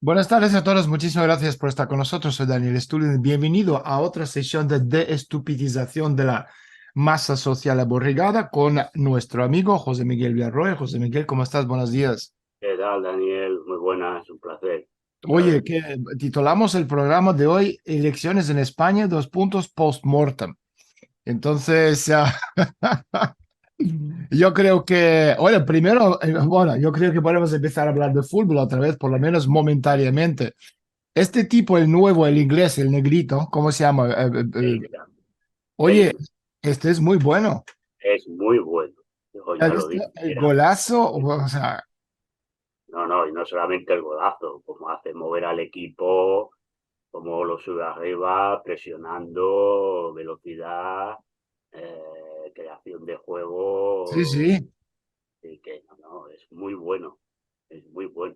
Buenas tardes a todos, muchísimas gracias por estar con nosotros. Soy Daniel Stulin. Bienvenido a otra sesión de deestupidización de la masa social aborregada con nuestro amigo José Miguel Villarroel. José Miguel, ¿cómo estás? Buenos días. ¿Qué tal, Daniel? Muy buenas, un placer. A Oye, ver, que titulamos el programa de hoy Elecciones en España, dos puntos post-mortem. Entonces, yo creo que, bueno, primero, bueno, yo creo que podemos empezar a hablar de fútbol otra vez, por lo menos momentáneamente. Este tipo, el nuevo, el inglés, el negrito, ¿cómo se llama? Bellingham. Oye, Bellingham este es muy bueno. es muy bueno. Yo ¿Has ya lo visto dije, el era. golazo? O sea, No, no, y no solamente el golazo, como hace mover al equipo, como lo sube arriba, presionando, velocidad, creación de sí, juego, sí. y que no, no, es muy bueno, es muy bueno.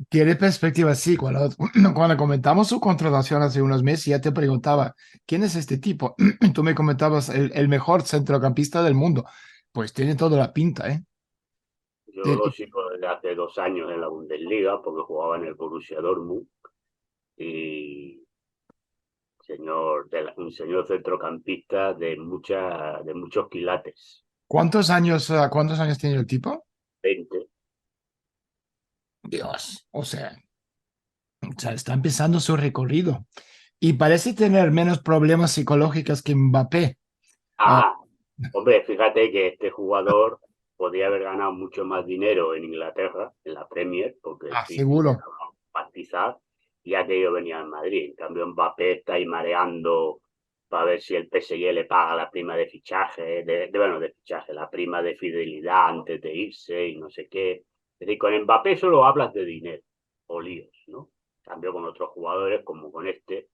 Tiene perspectiva, sí. Cuando, cuando comentamos su contratación hace unos meses, ya te preguntaba, ¿quién es este tipo? Tú me comentabas el mejor centrocampista del mundo. Pues tiene toda la pinta, ¿eh? Yo lo Tiene- sigo desde hace 2 años en la Bundesliga, porque jugaba en el Borussia Dortmund, y un señor centrocampista de muchos quilates. cuántos años tiene el tipo? 20. Dios, o sea, está empezando su recorrido. Y parece tener menos problemas psicológicos que Mbappé. Ah, Ah, hombre, fíjate que este jugador podía haber ganado mucho más dinero en Inglaterra, en la Premier, porque el City le seguro. daba un pastizal, ya que yo venía en Madrid. En cambio, Mbappé está ahí mareando para ver si el PSG le paga la prima de fichaje, bueno, de fichaje, la prima de fidelidad antes de irse y no sé qué. Es decir, con Mbappé solo hablas de dinero o líos, ¿no? En cambio, con otros jugadores, como con este,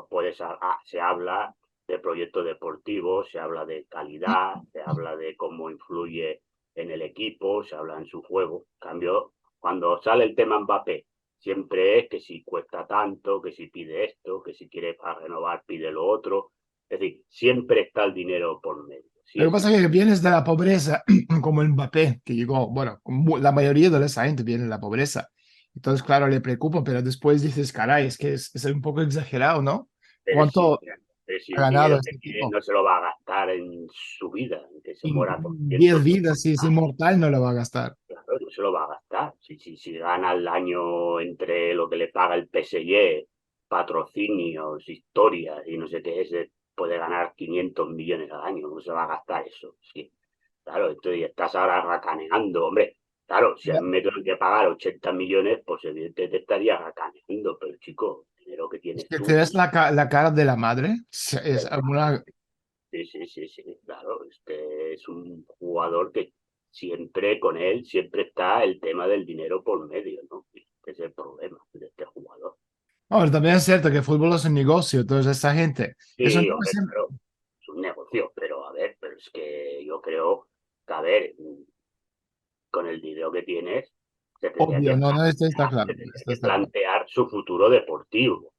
pues se habla de proyectos deportivos, se habla de calidad, se habla de cómo influye en el equipo, se habla en su juego. En cambio, cuando sale el tema Mbappé, siempre es que si cuesta tanto, que si pide esto, que si quiere para renovar pide lo otro. Es decir, siempre está el dinero por medio, Lo que siempre. pasa es que vienes de la pobreza, como el Mbappé, que llegó, bueno, como la mayoría de esa gente viene de la pobreza. Entonces, claro, le preocupa, pero después dices, caray, es que es un poco exagerado, ¿no? Pero si, ¿Cuánto pero si ha el dinero ganado que este tiene tipo? no se lo va a gastar en su vida, en que se muera En 10 contento. vidas, si es inmortal, no lo va a gastar. Claro, no se lo va a gastar. Si gana al año entre lo que le paga el PSG, patrocinios, historias y no sé qué es, puede ganar 500 millones al año. No se va a gastar eso. Sí. Claro, entonces estás ahora racaneando, hombre. Claro, si a Ya. mí me tienen que pagar 80 millones, pues evidentemente estaría racaneando. Pero chico, el dinero que Es tienes que te tú, ves la cara de la madre. Es una... sí, sí, sí, sí, claro, este es un jugador que siempre con él, siempre está el tema del dinero por medio, ¿no? Este es el problema de este jugador. Bueno, también es cierto que el fútbol es un negocio, entonces esa gente, eso Sí, no hombre, es claro, es un negocio, pero a ver, pero es que yo creo que, a ver, con el dinero que tienes, se tendría obvio, que no, no, esto está plantear, claro, se tendría esto que está claro. plantear su futuro deportivo,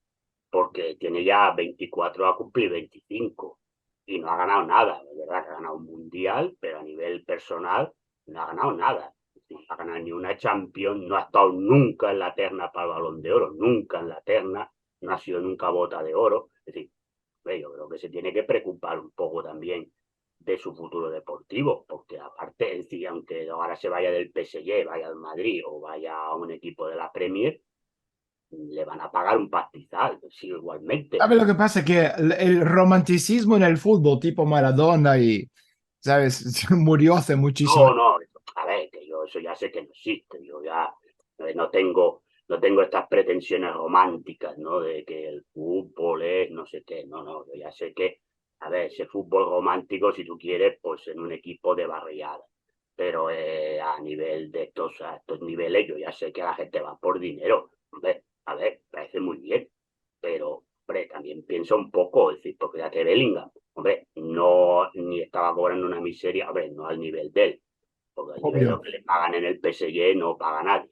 porque tiene ya 24 a cumplir 25 y no ha ganado nada. Es verdad que ha ganado un mundial, pero a nivel personal no ha ganado nada. No ha ganado ni una Champions, no ha estado nunca en la terna para el Balón de Oro, nunca en la terna, no ha sido nunca bota de oro. Es decir, yo creo que se tiene que preocupar un poco también de su futuro deportivo, porque aparte, es decir, aunque ahora se vaya del PSG, vaya al Madrid o vaya a un equipo de la Premier, le van a pagar un pastizal, sí, igualmente. ¿Sabes lo que pasa? Que el romanticismo en el fútbol, tipo Maradona y, ¿sabes? Murió hace muchísimo. No, no, a ver, que yo eso ya sé que no existe, yo ya no tengo estas pretensiones románticas, ¿no? De que el fútbol es no sé qué, no, no, yo ya sé que, a ver, ese fútbol romántico, si tú quieres, pues en un equipo de barriada, pero a nivel de a estos niveles, yo ya sé que la gente va por dinero, hombre, a ver, parece muy bien, pero, hombre, también pienso un poco, es decir, porque ya que Bellingham, hombre, no, ni estaba cobrando una miseria, hombre, no al nivel de él, porque al nivel de lo Obvio. que le pagan en el PSG no paga nadie.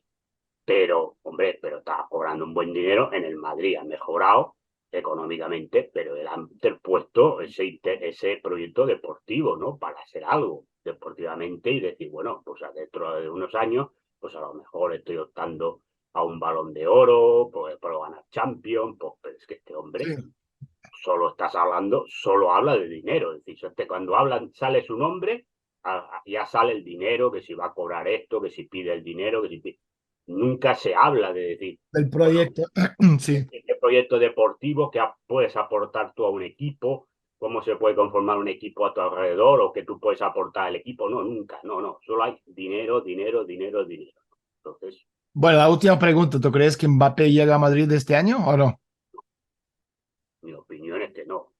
Pero, hombre, pero está cobrando un buen dinero en el Madrid, ha mejorado económicamente, pero él ha interpuesto ese proyecto deportivo, ¿no? Para hacer algo deportivamente y decir, bueno, pues dentro de unos años, pues a lo mejor estoy optando a un Balón de Oro, por ganar Champions, pues, pero es que este Sí. hombre solo habla de dinero. Es decir, cuando sale su nombre, ya sale el dinero, que si va a cobrar esto, que si pide el dinero, que si pide. Nunca se habla de decir, Del bueno, proyecto, sí. este proyecto deportivo que puedes aportar tú a un equipo, cómo se puede conformar un equipo a tu alrededor o que tú puedes aportar al equipo. No, nunca, no. Solo hay dinero, dinero, dinero, dinero. Entonces, Bueno, la última pregunta, ¿tú crees que Mbappé llega a Madrid este año o no? mi opinión es que no.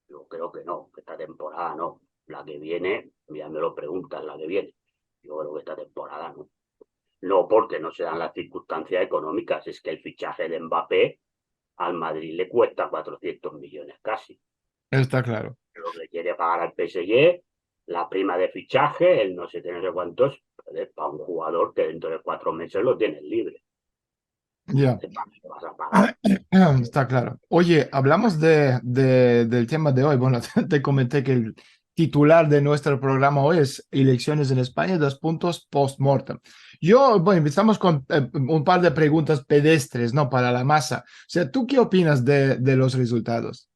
Yo creo que no, que esta temporada no. La que viene, ya me lo preguntan, la que viene. Yo creo que esta temporada no. No porque no se dan las circunstancias económicas, es que el fichaje de Mbappé al Madrid le cuesta 400 millones casi. Está claro. Lo que quiere pagar al PSG, la prima de fichaje, el no sé qué, no sé cuántos, para un jugador que dentro de 4 meses lo tienes libre. Ya. ¿Qué vas a pagar? Está claro. Oye, hablamos del tema de hoy. Bueno, te comenté que el titular de nuestro programa hoy es Elecciones en España, 2 puntos post-mortem. Bueno, empezamos con un par de preguntas pedestres, ¿no? Para la masa. O sea, ¿tú qué opinas de los resultados?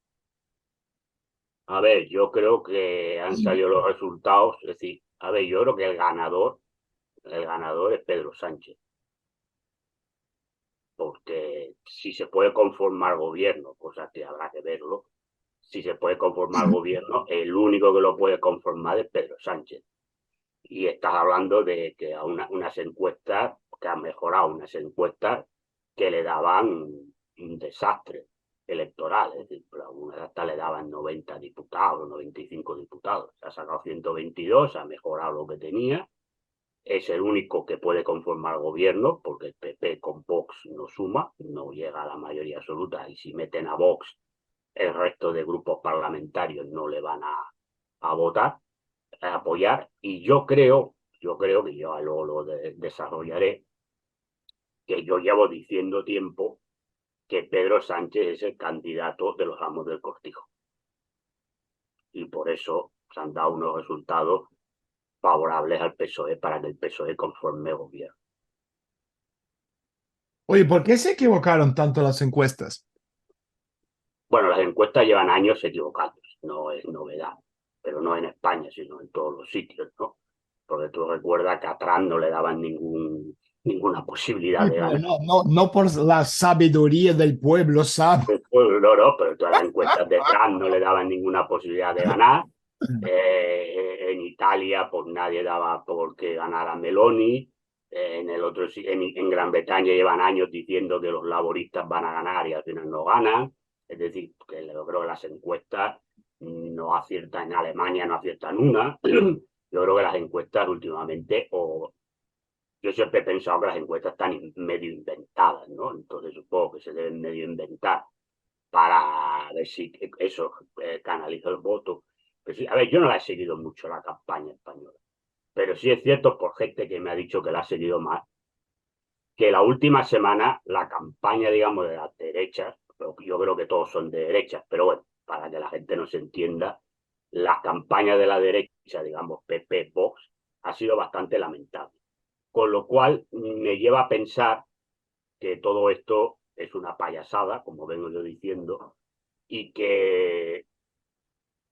A ver, yo creo que han salido los resultados, es decir, a ver, yo creo que el ganador es Pedro Sánchez, porque si se puede conformar gobierno, cosa que habrá que verlo, si se puede conformar gobierno, el único que lo puede conformar es Pedro Sánchez. Y estás hablando de que a unas encuestas, que han mejorado unas encuestas que le daban un desastre electoral, es decir, algunas hasta le daban 90 diputados, 95 diputados, se ha sacado 122, ha mejorado lo que tenía, es el único que puede conformar gobierno, porque el PP con Vox no suma, no llega a la mayoría absoluta, y si meten a Vox, el resto de grupos parlamentarios no le van a votar, a apoyar, y yo creo que yo luego desarrollaré, que yo llevo diciendo tiempo que Pedro Sánchez es el candidato de los Ramos del Cortijo. Y por eso se han dado unos resultados favorables al PSOE para que el PSOE conforme gobierno. Oye, ¿por qué se equivocaron tanto las encuestas? Bueno, las encuestas llevan años equivocados, no es novedad, pero no en España, sino en todos los sitios, ¿no? Porque tú recuerdas que a Trump no le daban ninguna posibilidad Sí, de pero ganar. no por la sabiduría del pueblo, ¿sabes? No, pero todas las encuestas de Trump no le daban ninguna posibilidad de ganar. En Italia, pues nadie daba por qué ganara Meloni. En Gran Bretaña llevan años diciendo que los laboristas van a ganar y al final no ganan. Es decir, que yo creo que las encuestas no aciertan, en Alemania no aciertan una. Yo creo que las encuestas últimamente, yo siempre he pensado que las encuestas están medio inventadas, ¿no? Entonces supongo que se deben medio inventar para ver si eso canaliza el voto. Pero sí, a ver, yo no la he seguido mucho la campaña española, pero sí es cierto por gente que me ha dicho que la ha seguido más, que la última semana la campaña, digamos, de las derechas, yo creo que todos son de derechas, pero bueno, para que la gente no se entienda, la campaña de la derecha, digamos, PP, Vox, ha sido bastante lamentable. Con lo cual me lleva a pensar que todo esto es una payasada, como vengo yo diciendo, y que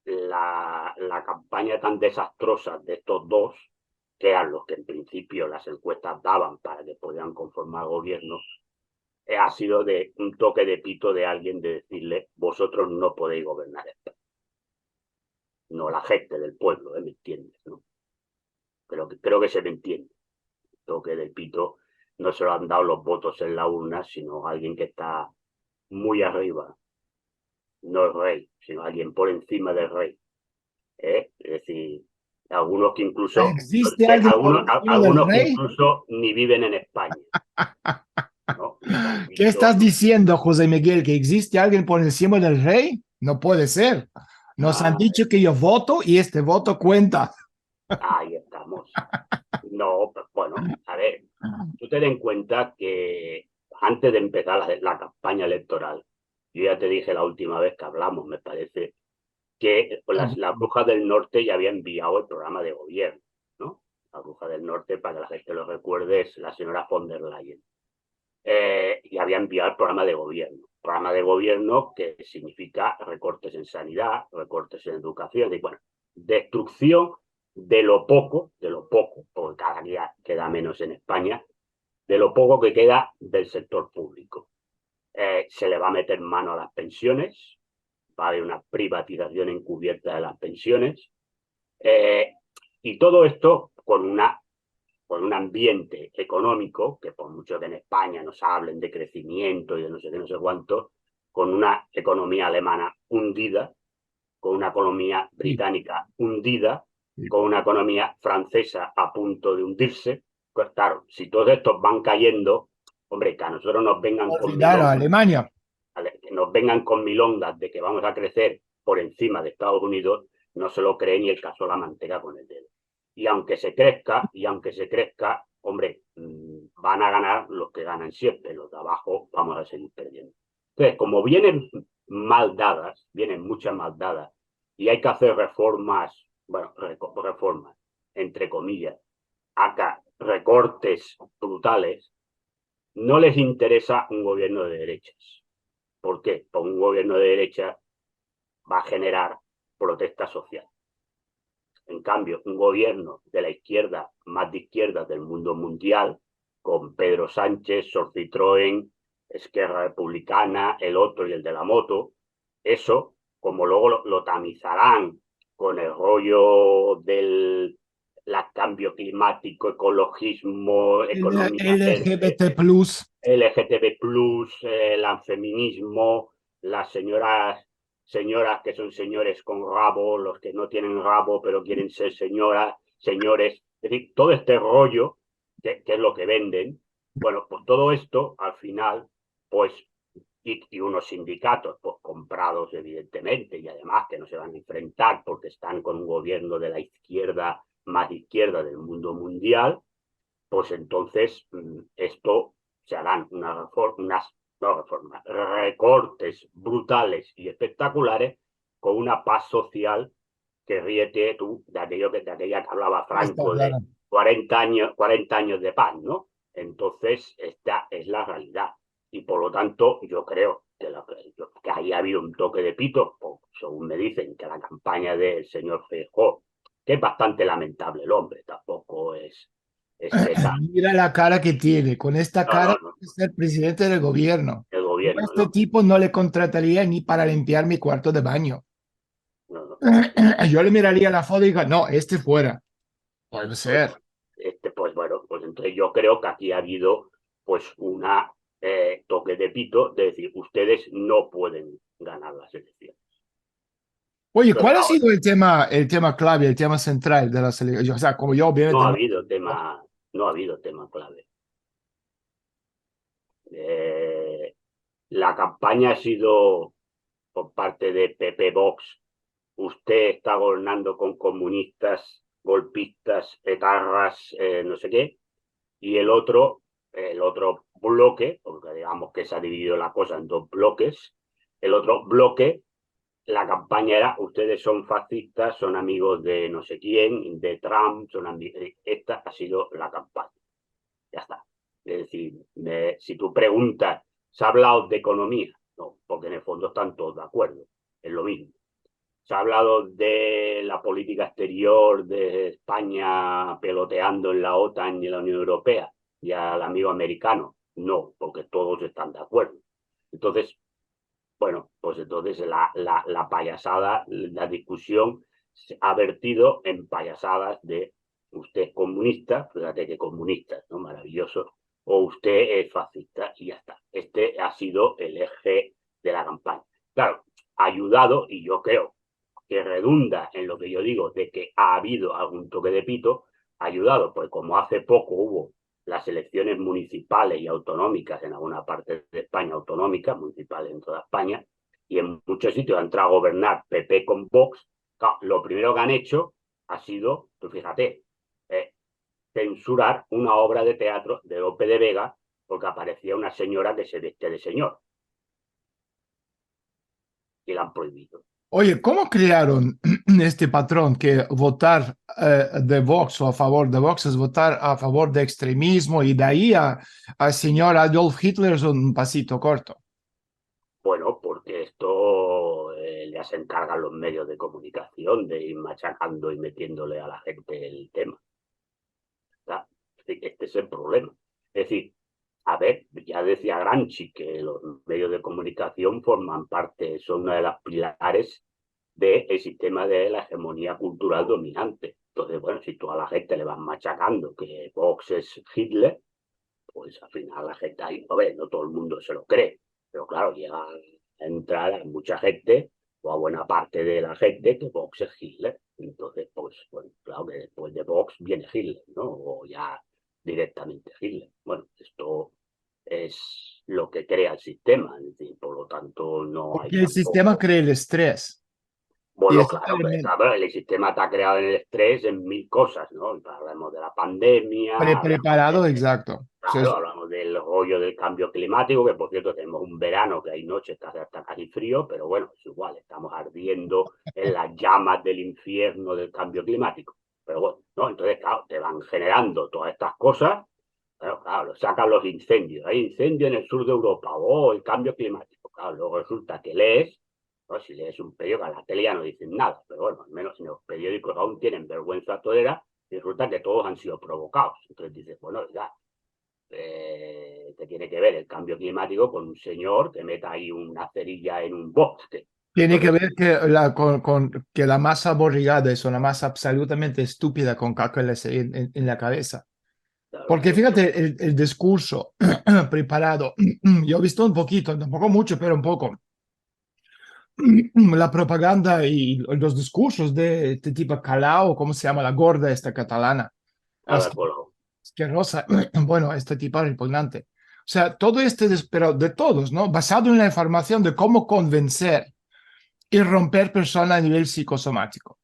la campaña tan desastrosa de estos dos, que eran los que en principio las encuestas daban para que pudieran conformar gobierno, ha sido de un toque de pito de alguien de decirle, vosotros no podéis gobernar España. No la gente del pueblo, ¿me entiendes? ¿No? Creo que se me entiende. El toque de pito no se lo han dado los votos en la urna, sino alguien que está muy arriba, no el rey, sino alguien por encima del rey. Es decir, algunos que incluso, ¿Existe alguien por encima del algunos que rey? incluso ni viven en España, ¿no? Y que han ¿Qué dicho, estás diciendo, José Miguel? ¿Que existe alguien por encima del rey? No puede ser. Nos han ah, dicho que yo voto y este voto cuenta. ahí estamos. No, pues, bueno, a ver, tú ten en cuenta que antes de empezar la campaña electoral, yo ya te dije la última vez que hablamos, me parece, que la Bruja del Norte ya había enviado el programa de gobierno, ¿no? La Bruja del Norte, para que la gente lo recuerde, es la señora von der Leyen. y había enviado el programa de gobierno. Programa de gobierno que significa recortes en sanidad, recortes en educación, y bueno, destrucción de lo poco, porque cada día queda menos en España, de lo poco que queda del sector público. Se le va a meter mano a las pensiones, va a haber una privatización encubierta de las pensiones, y todo esto con un ambiente económico, que por mucho que en España nos hablen de crecimiento y de no sé qué, no sé cuánto, con una economía alemana hundida, con una economía británica hundida, con una economía francesa a punto de hundirse. Pues claro, si todos estos van cayendo, hombre, que a nosotros nos vengan con Olvidaron a milongas, Alemania. que nos vengan con milongas de que vamos a crecer por encima de Estados Unidos, no se lo cree ni el caso la manteca con el dedo. Y aunque se crezca, hombre, van a ganar los que ganan siempre, los de abajo vamos a seguir perdiendo. Entonces, como vienen vienen muchas mal dadas, y hay que hacer reformas, bueno, reformas, entre comillas, acá, recortes brutales, no les interesa un gobierno de derechas. ¿Por qué? Porque un gobierno de derecha va a generar protesta social. En cambio, un gobierno de la izquierda, más de izquierda del mundo mundial, con Pedro Sánchez, Sor Citroën, Esquerra Republicana, el otro y el de la moto, eso, como luego lo tamizarán con el rollo del cambio climático, ecologismo, economía verde, LGBT plus. LGTB+, el feminismo, las señoras que son señores con rabo, los que no tienen rabo pero quieren ser señoras, señores, es decir, todo este rollo que es lo que venden, bueno, pues todo esto al final, pues, y unos sindicatos pues comprados evidentemente y además que no se van a enfrentar porque están con un gobierno de la izquierda, más izquierda del mundo mundial, pues entonces esto se harán recortes brutales y espectaculares con una paz social que ríete tú de aquella que hablaba Está Franco de claro. 40 años de paz, ¿no? Entonces, esta es la realidad. Y por lo tanto, yo creo que ahí ha habido un toque de pito, pues, según me dicen, que la campaña del señor Feijóo, que es bastante lamentable el hombre, tampoco es que tal. Mira la cara que tiene. Con esta No, cara no, no, es ser presidente del gobierno. el Yo a gobierno, este no, tipo no le contrataría ni para limpiar mi cuarto de baño. no, no. Yo le miraría la foto y digo, no, este fuera. Puede Pues, ser. pues bueno, pues entonces yo creo que aquí ha habido pues una toque de pito de decir, ustedes no pueden ganar las elecciones. Oye, Entonces, ¿cuál ha ahora, sido el tema clave, el tema central de la selección? O sea, como yo no obviamente ha no. habido tema, no ha habido tema clave. La campaña ha sido por parte de PP Vox. Usted está gobernando con comunistas, golpistas, etarras, no sé qué, y el otro bloque, porque digamos que se ha dividido la cosa en dos bloques, el otro bloque, la campaña era, ustedes son fascistas, son amigos de no sé quién, de Trump, son amigos, esta ha sido la campaña, ya está. Es decir, si tú preguntas, ¿se ha hablado de economía? No, porque en el fondo están todos de acuerdo, es lo mismo. Se ha hablado de la política exterior de España peloteando en la OTAN y en la Unión Europea y al amigo americano. No, porque todos están de acuerdo. Entonces, bueno, pues entonces la payasada, la discusión se ha vertido en payasadas de usted es comunista, fíjate que comunista, ¿no? Maravilloso, o usted es fascista y ya está. Este ha sido el eje de la campaña. Claro, ha ayudado, y yo creo que redunda en lo que yo digo de que ha habido algún toque de pito, ha ayudado, pues como hace poco hubo las elecciones municipales y autonómicas en alguna parte de España, autonómicas, municipales en toda España, y en muchos sitios han entrado a gobernar PP con Vox, claro, lo primero que han hecho ha sido, tú fíjate, censurar una obra de teatro de Lope de Vega porque aparecía una señora que se viste de señor y la han prohibido. Oye, ¿cómo crearon este patrón que votar de Vox o a favor de Vox es votar a favor de extremismo y de ahí al señor Adolf Hitler es un pasito corto? Bueno, porque esto ya se encargan los medios de comunicación de ir machacando y metiéndole a la gente el tema. ¿Verdad? Este es el problema. Es decir, a ver, ya decía Gramsci que los medios de comunicación forman parte, son una de las pilares del sistema de la hegemonía cultural dominante. Entonces, bueno, si tú a la gente le vas machacando que Vox es Hitler, pues al final la gente ahí, a ver, no todo el mundo se lo cree, pero claro, llega a entrar a mucha gente o a buena parte de la gente que Vox es Hitler. Entonces, pues, bueno, claro que después de Vox viene Hitler, ¿no? O ya directamente Hitler. Bueno, esto es lo que crea el sistema, es decir, por lo tanto no hay Porque el sistema tampoco. crea el estrés. Y Bueno, ese es el claro, pero elemento. claro, el sistema está creado en el estrés en mil cosas, ¿no? Hablamos de la pandemia, hablamos Preparado, de, exacto. Sí, claro, hablamos del rollo del cambio climático, que por cierto tenemos un verano que hay noches que hace hasta casi frío, pero bueno, es igual, estamos ardiendo en las llamas del infierno del cambio climático. Pero bueno, ¿no? Entonces, claro, te van generando todas estas cosas, pero claro, sacan los incendios. Hay incendio en el sur de Europa, o el cambio climático. Claro, luego resulta que lees, ¿no? Si lees un periódico, a la tele ya no dicen nada, pero bueno, al menos en los periódicos aún tienen vergüenza todera y resulta que todos han sido provocados. Entonces dices, bueno, ya, que tiene que ver el cambio climático con un señor que meta ahí una cerilla en un bosque. tiene que Entonces, ver que que la masa borregada es una masa absolutamente estúpida con cálculos en la cabeza. claro, Porque fíjate, el discurso preparado, yo he visto un poquito, tampoco mucho, pero un poco, la propaganda y los discursos de este tipo Calao, ¿cómo se llama? La gorda esta catalana, cada color. asquerosa, bueno, este tipo repugnante. O sea, todo este, pero de todos, ¿no? Basado en la información de cómo convencer y romper personas a nivel psicosomático.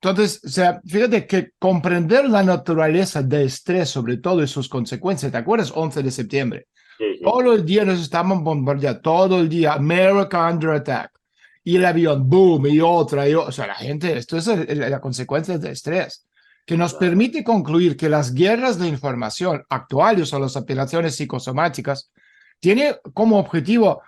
Entonces, o sea, fíjate que comprender la naturaleza del estrés, sobre todo y sus consecuencias, ¿te acuerdas? 11 de septiembre. Sí, sí, Todo el día nos estaban bombardeando, todo el día, America under attack. Y el avión, boom, y otra, o sea, la gente, esto es la consecuencia del estrés, que nos claro. permite concluir que las guerras de información actuales o las operaciones psicosomáticas tienen como objetivo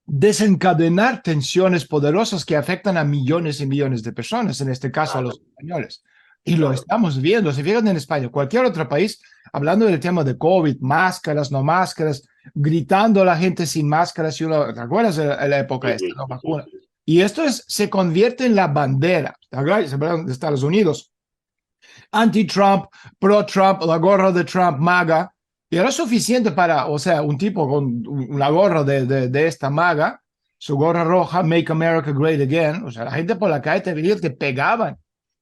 desencadenar tensiones poderosas que afectan a millones y millones de personas, en este caso a Claro, los españoles. Y lo claro. estamos viendo. Si fijan en España, cualquier otro país, hablando del tema de COVID, máscaras, no máscaras, gritando a la gente sin máscaras, ¿te acuerdas de la época Sí, esta, sí, no sí, sí, vacuna? sí. Y esto se convierte en la bandera, ¿te acuerdas? De Estados Unidos, anti-Trump, pro-Trump, la gorra de Trump, MAGA, y era suficiente para, o sea, un tipo con una gorra de esta MAGA, su gorra roja, Make America Great Again, o sea, la gente por la calle te veía, te pegaban,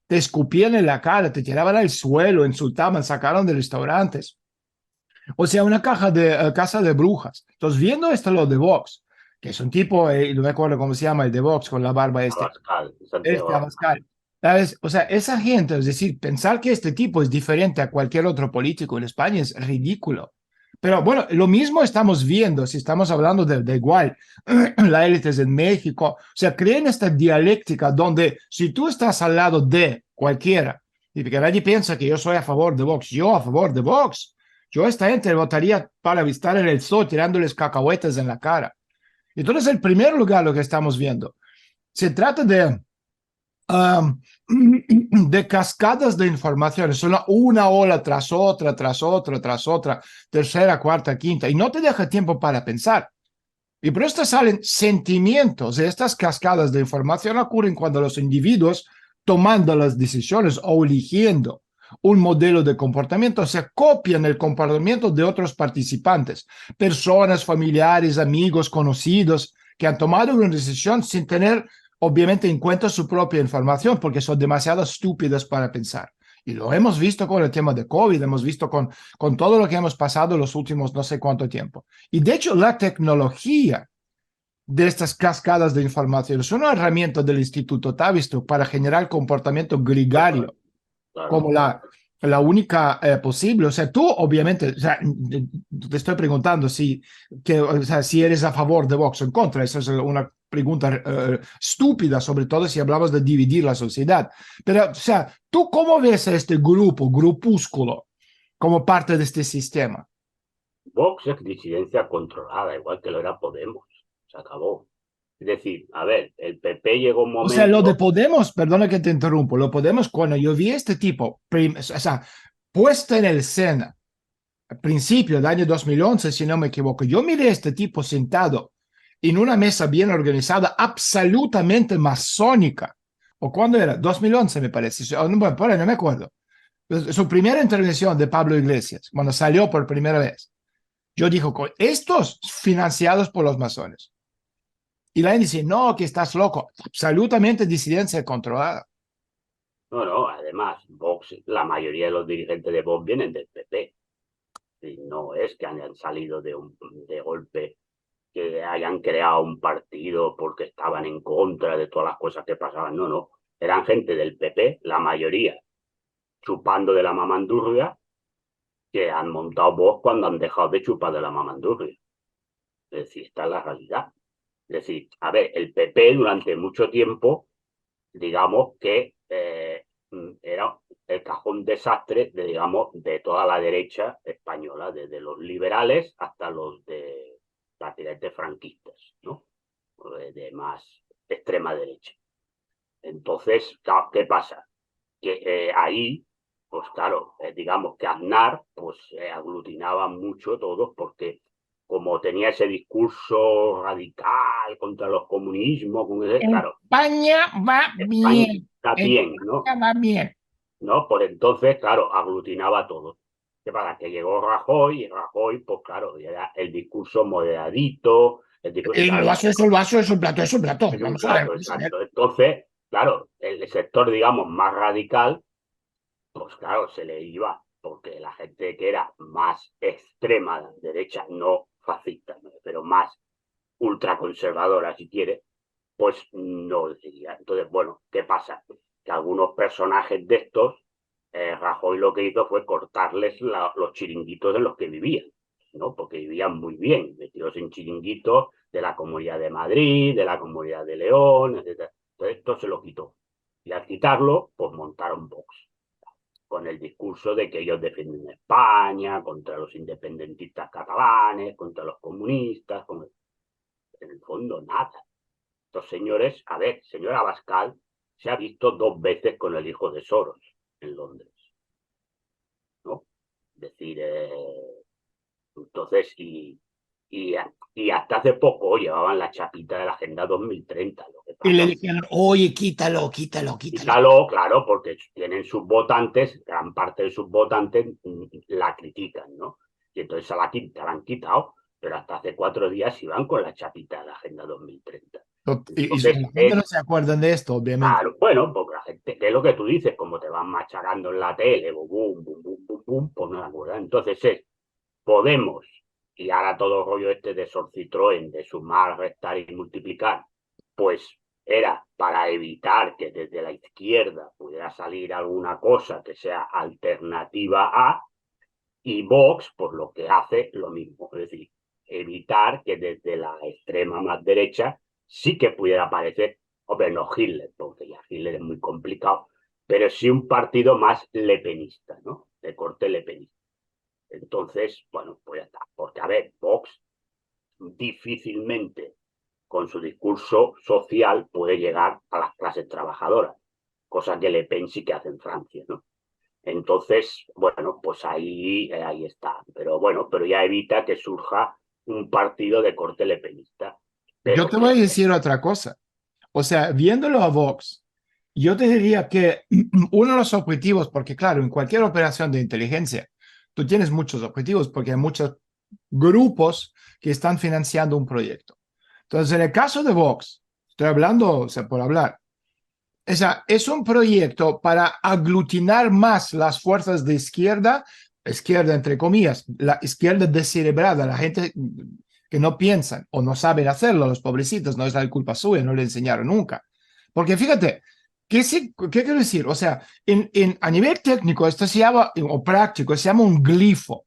te escupían en la cara, te tiraban al suelo, insultaban, sacaron de restaurantes. O sea, una casa de brujas. Entonces, viendo esto lo de Vox, que es un tipo, no me acuerdo cómo se llama, el de Vox con la barba Abascal, Santiago este Abascal. Abascal. ¿Sabes? O sea, esa gente, es decir, pensar que este tipo es diferente a cualquier otro político en España es ridículo. Pero bueno, lo mismo estamos viendo si estamos hablando de igual, la élite es en México. O sea, creen esta dialéctica donde si tú estás al lado de cualquiera, y que nadie piensa que yo soy a favor de Vox, yo a favor de Vox, yo a esta gente votaría para estar en el zoo tirándoles cacahuetes en la cara. Entonces, en primer lugar, lo que estamos viendo, se trata um, de cascadas de información, son una ola tras otra, tras otra, tras otra, tercera, cuarta, quinta, y no te deja tiempo para pensar. Y por esto salen sentimientos. Estas cascadas de información ocurren cuando los individuos tomando las decisiones o eligiendo un modelo de comportamiento se copian el comportamiento de otros participantes, personas, familiares, amigos, conocidos, que han tomado una decisión sin tener obviamente en cuenta su propia información porque son demasiado estúpidas para pensar. Y lo hemos visto con el tema de COVID, hemos visto con todo lo que hemos pasado los últimos no sé cuánto tiempo. Y de hecho, la tecnología de estas cascadas de información es una herramienta del Instituto Tavistock para generar comportamiento Claro, gregario claro. como la única posible. O sea, tú obviamente, o sea, te estoy preguntando si, o sea, si eres a favor de Vox o en contra. Esa es una pregunta estúpida, sobre todo si hablamos de dividir la sociedad. Pero, o sea, ¿tú cómo ves a este grupúsculo, como parte de este sistema? Vox es disidencia controlada, igual que lo era Podemos. Se acabó. Es decir, a ver, el PP llegó un O sea, lo de momento. Podemos, perdona que te interrumpo, lo Podemos, cuando yo vi este tipo, o sea, puesto en el Sena, al principio del año 2011, si no me equivoco, yo miré a este tipo sentado en una mesa bien organizada, absolutamente masónica. ¿O cuándo era? 2011, me parece. Bueno, por ahí no me acuerdo. Su primera intervención de Pablo Iglesias, cuando salió por primera vez. Yo dije, estos financiados por los masones. Y la gente dice, no, que estás loco. Absolutamente disidencia controlada. No, no, además, Vox, la mayoría de los dirigentes de Vox vienen del PP. Y no es que hayan salido de golpe, que hayan creado un partido porque estaban en contra de todas las cosas que pasaban. No, no. Eran gente del PP, la mayoría, chupando de la mamandurria, que han montado Vox cuando han dejado de chupar de la mamandurria. Es decir, esta es la realidad. Es decir, a ver, el PP durante mucho tiempo, digamos que era el cajón desastre de, digamos, de toda la derecha española, desde los liberales hasta los de prácticamente franquistas, ¿no? De más extrema derecha. Entonces, claro, ¿qué pasa? Que ahí, pues claro, digamos que Aznar, pues aglutinaba mucho todos porque como tenía ese discurso radical contra los comunismos, claro, España va España bien. está bien, ¿no? España va bien. ¿No? Por entonces, claro, aglutinaba todo. ¿Qué pasa? Que llegó Rajoy y Rajoy, pues claro, era el discurso moderadito, el discurso, El claro, vaso es el vaso, es un plato, es un plato. es un Vamos a ver, plato, vamos a ver. exacto. Entonces, claro, el sector, digamos, más radical, pues claro, se le iba, porque la gente que era más extrema derecha, no fascista, ¿no? Pero más ultraconservadora, si quiere, pues no decidía. Entonces, bueno, ¿qué pasa? Que algunos personajes de estos, Rajoy lo que hizo fue cortarles los chiringuitos en los que vivían, ¿no? Porque vivían muy bien, metidos en chiringuitos de la Comunidad de Madrid, de la Comunidad de León, etc. Entonces, esto se lo quitó. Y al quitarlo, pues montaron Vox, con el discurso de que ellos defienden España, contra los independentistas catalanes, contra los comunistas, en el fondo nada. Estos señores, a ver, señor Abascal se ha visto 2 veces con el hijo de Soros en Londres, ¿no? Es decir, entonces, y hasta hace poco llevaban la chapita de la Agenda 2030. Lo que Y le pasa, dijeron, oye, quítalo, quítalo, quítalo. quítalo, claro, porque tienen sus votantes, gran parte de sus votantes la critican, ¿no? Y entonces se la han quitado, pero hasta hace 4 días iban con la chapita de la Agenda 2030. Y Entonces, la gente no se acuerda de esto, obviamente. claro, bueno, porque la gente, que es lo que tú dices, como te van machacando en la tele, bum, bum, bum, bum, bum, bum, pues no la acuerdas. Entonces es Podemos, y ahora todo el rollo este de Sorcitroen, de sumar, restar y multiplicar, pues era para evitar que desde la izquierda pudiera salir alguna cosa que sea alternativa a, y Vox, pues lo que hace lo mismo, es decir, evitar que desde la extrema más derecha sí que pudiera aparecer, hombre, no Hitler, porque ya Hitler es muy complicado, pero sí un partido más lepenista, ¿no? De corte lepenista. Entonces, bueno, pues ya está. Porque, a ver, Vox difícilmente con su discurso social puede llegar a las clases trabajadoras, cosa que Le Pen sí que hace en Francia, ¿no? Entonces, bueno, pues ahí está. Pero bueno, pero ya evita que surja un partido de corte lepenista. Yo Pero te voy a que, decir otra cosa. O sea, viéndolo a Vox, yo te diría que uno de los objetivos, porque claro, en cualquier operación de inteligencia, tú tienes muchos objetivos porque hay muchos grupos que están financiando un proyecto. Entonces, en el caso de Vox, estoy hablando, o sea, por hablar, es un proyecto para aglutinar más las fuerzas de izquierda, izquierda entre comillas, la izquierda descerebrada, la gente que no piensan o no saben hacerlo, los pobrecitos, no es la culpa suya, no le enseñaron nunca. Porque fíjate, ¿qué quiero decir? O sea, a nivel técnico, esto se llama, o práctico, se llama un glifo.